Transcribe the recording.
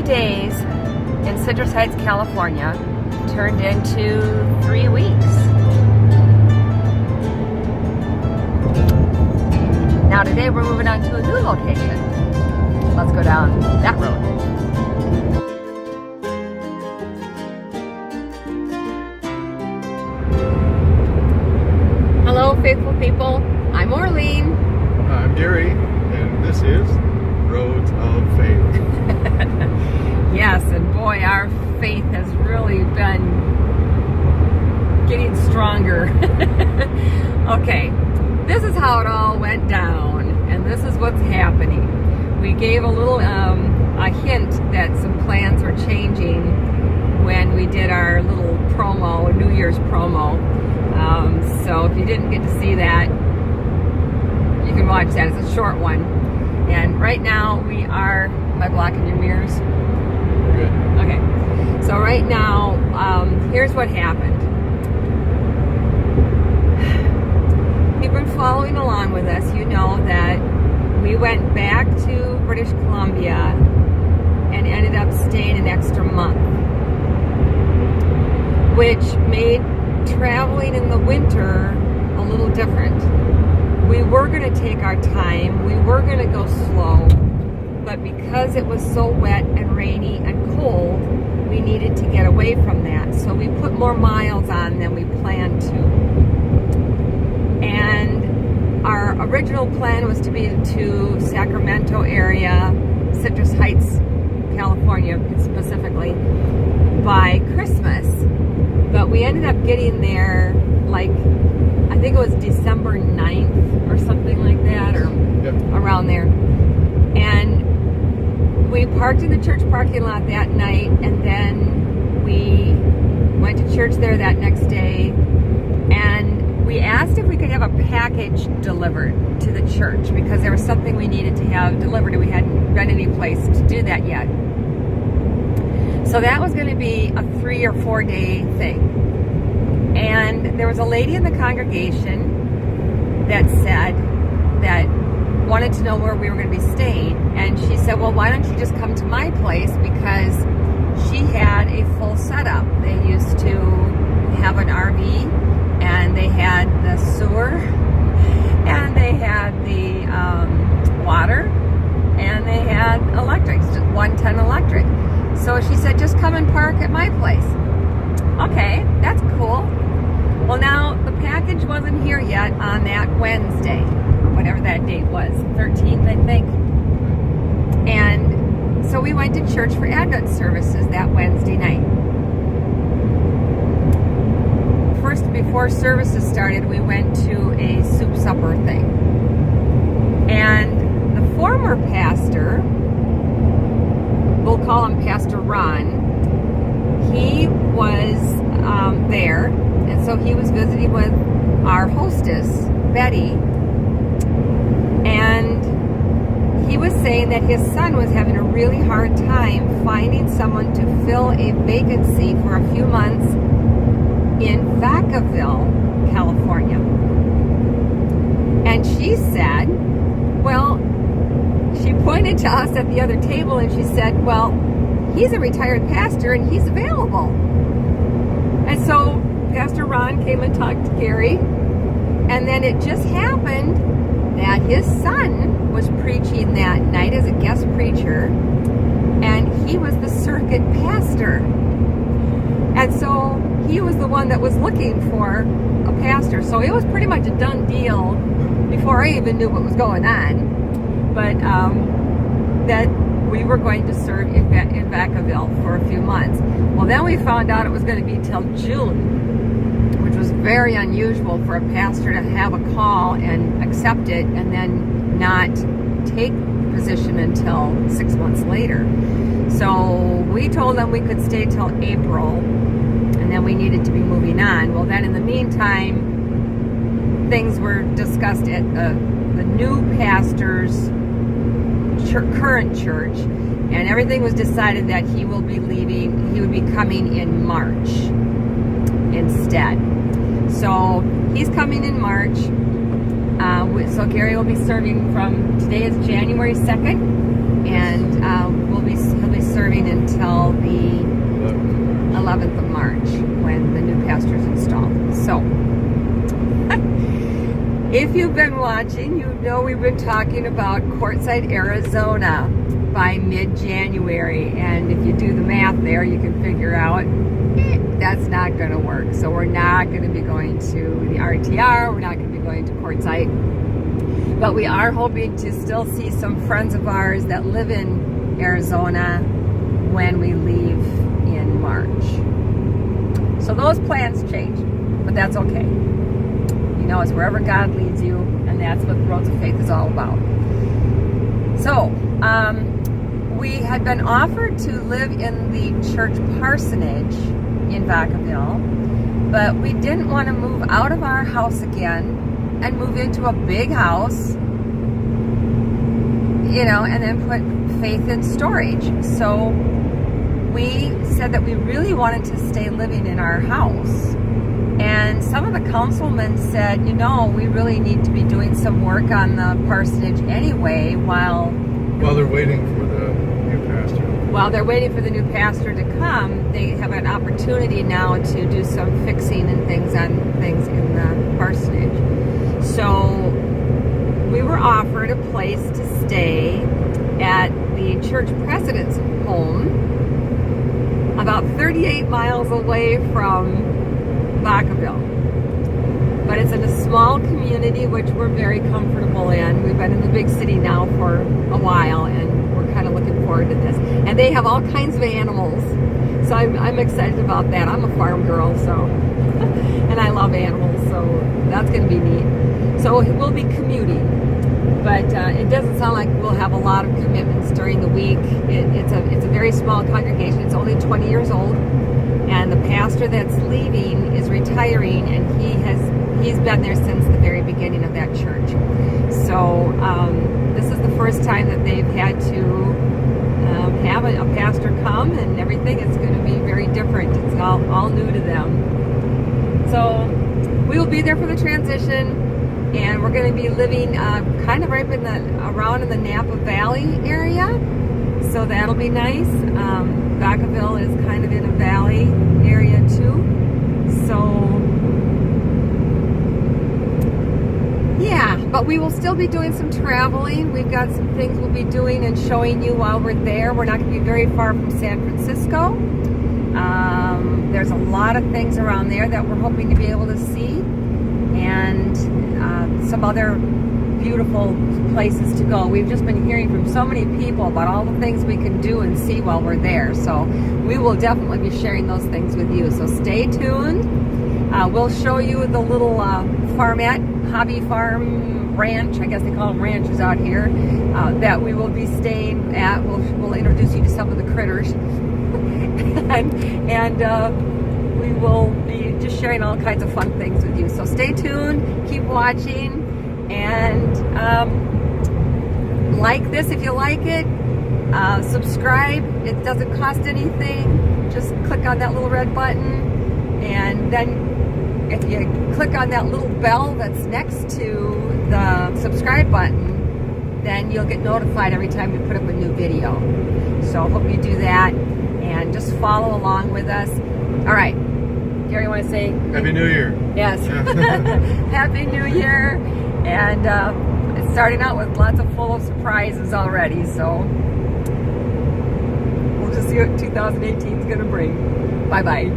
days in Citrus Heights, California turned into 3 weeks. Now today we're moving on to a new location. Let's go down that road. Hello, faithful people. I'm Orleen. I'm Gary, and this is Roads of Faith. Yes, and boy, our faith has really been getting stronger. Okay, this is how it all went down, and this is what's happening. We gave a little a hint that some plans were changing when we did our little promo, New Year's promo. So if you didn't get to see that, you can watch that. It's a short one. And right now we are, am I blocking your mirrors? Good. Okay. So right now, here's what happened. If you've been following along with us, you know that we went back to British Columbia and ended up staying an extra month, which made traveling in the winter a little different. We were going to take our time, we were going to go slow, but because it was so wet and rainy and cold, we needed to get away from that. So we put more miles on than we planned to. And our original plan was to be to Sacramento area, Citrus Heights, California specifically, by Christmas. But we ended up getting there, like, I think it was December 9th or something like that, or around there. And we parked in the church parking lot that night, and then we went to church there that next day, and we asked if we could have a package delivered to the church because there was something we needed to have delivered, and we hadn't been any place to do that yet. So that was going to be a 3 or 4 day thing. And there was a lady in the congregation that said that wanted to know where we were going to be staying. And she said, well, why don't you just come to my place, because she had a full setup. They used to have an RV, and they had the sewer, and they had the water, and they had electric, just 110 electric. So she said, just come and park at my place. Okay, that's cool. Well, now the package wasn't here yet on that Wednesday, whatever that date was, 13th, I think. And so we went to church for Advent services that Wednesday night. First, before services started, we went to a soup supper thing. And the former pastor, we'll call him Pastor Ron, he was there, and so he was visiting with our hostess, Betty, and he was saying that his son was having a really hard time finding someone to fill a vacancy for a few months in Vacaville, California. And she said, well, she pointed to us at the other table and she said, well, he's a retired pastor and he's available. And so Pastor Ron came and talked to Gary, and then it just happened that his son was preaching that night as a guest preacher, and he was the circuit pastor. And so he was the one that was looking for a pastor. So it was pretty much a done deal before I even knew what was going on. But that we were going to serve in Vacaville for a few months. Well, then we found out it was going to be till June, which was very unusual for a pastor to have a call and accept it and then not take the position until 6 months later. So we told them we could stay till April, and then we needed to be moving on. Well, then in the meantime, things were discussed at the new pastor's current church, and everything was decided that he will be leaving, he would be coming in March instead. So he's coming in March. So Gary will be serving from, today is January 2nd, and he'll be serving in until the 11th of March when the new pastor is installed. So, if you've been watching, you know we've been talking about Quartzsite, Arizona by mid-January. And if you do the math there, you can figure out that's not going to work. So we're not going to be going to the RTR. We're not going to be going to Quartzsite. But we are hoping to still see some friends of ours that live in Arizona when we leave in March. So those plans changed, but that's okay. You know, it's wherever God leads you, and that's what Roads of Faith is all about. So, we had been offered to live in the church parsonage in Vacaville, but we didn't want to move out of our house again and move into a big house, you know, and then put Faith in storage. So we said that we really wanted to stay living in our house. And some of the councilmen said, you know, we really need to be doing some work on the parsonage anyway while they're waiting for the new pastor. While they're waiting for the new pastor to come, they have an opportunity now to do some fixing and things on things in the parsonage. So we were offered a place to stay at the church president's home, about 38 miles away from Vacaville. But it's in a small community, which we're very comfortable in. We've been in the big city now for a while, and we're kind of looking forward to this. And they have all kinds of animals, so I'm excited about that. I'm a farm girl, so and I love animals, so that's going to be neat. So we'll be commuting, but it doesn't sound like we'll have a lot of commitments during the week. It's a very small congregation. It's only 20 years old, and the pastor that's leaving is retiring, and he's been there since the very beginning of that church. So this is the first time that they've had to have a pastor come, and everything is going to be very different. It's all new to them. So we will be there for the transition. And we're going to be living kind of right around in the Napa Valley area, so that'll be nice. Vacaville is kind of in a valley area too, so yeah. But we will still be doing some traveling. We've got some things we'll be doing and showing you while we're there. We're not going to be very far from San Francisco. There's a lot of things around there that we're hoping to be able to see, and some other beautiful places to go. We've just been hearing from so many people about all the things we can do and see while we're there. So we will definitely be sharing those things with you. So stay tuned. We'll show you the little farmette, hobby farm ranch, I guess they call them ranches out here, that we will be staying at. We'll introduce you to some of the critters. and we will be just sharing all kinds of fun things with you. So stay tuned, keep watching, and like this if you like it. Subscribe. It doesn't cost anything. Just click on that little red button, and then if you click on that little bell that's next to the subscribe button, then you'll get notified every time we put up a new video. So hope you do that, and just follow along with us. All right, Gary, you want to say Happy New Year? Yes. Happy New Year. And it's starting out with lots of full of surprises already, so we'll just see what 2018 is going to bring. Bye-bye.